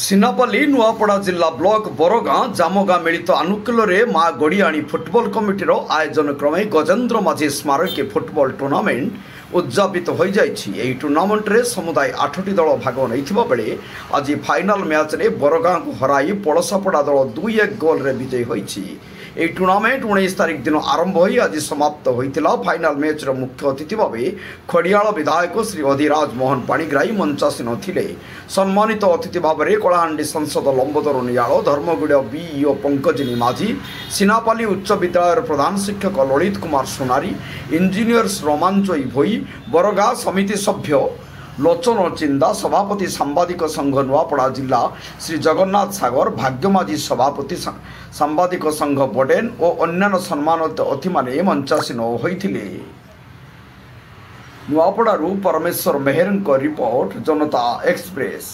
सिनापल्ली नुआपड़ा जिला ब्लॉक बरगाँ जामगाँ मिलित आनुकूल्य माँ गड़ियाणी फुटबॉल कमिटीर आयोजन क्रमे गजेन्द्र माझी स्मारकी फुटबॉल टूर्नामेंट उद्यापित हो जाइए। टूर्नामेंट रे समुदाय 8टी दल भाग नहीं बेले आज फाइनाल मैच रे बरगाँ को हराई पड़सापड़ा दल 2-1 गोल रे विजयी होइछि। এই टूर्नामेंट 19 तारिख दिन आरंभ हो आज समाप्त होता। फाइनाल मैच मुख्य अतिथि भाव खड़ियाल विधायक श्री अधिराज मोहन पाणिग्राही मंचासीन थिले। सम्मानित अतिथि भाव में कलाहांडी सांसद लंबोदर नियाल, धर्मगुड़ा बीईओ पंकजिनी माझी, सिनापाली उच्च विद्यालय प्रधान शिक्षक ललित कुमार सोनारी, इंजीनियर्स रोमांचयी भोई, बरगाँ समिति सभ्य लोचन चिंदा, सभापति सांबादिक संघ नुआपड़ा जिला श्री जगन्नाथ सागर, भाग्यमाझी सभापति सांबादिक संघ बडेन और अन्य सम्मानित अतिथि माने मंचासीन होइथिले। नुआपड़ारू परमेश्वर मेहर रिपोर्ट, जनता एक्सप्रेस।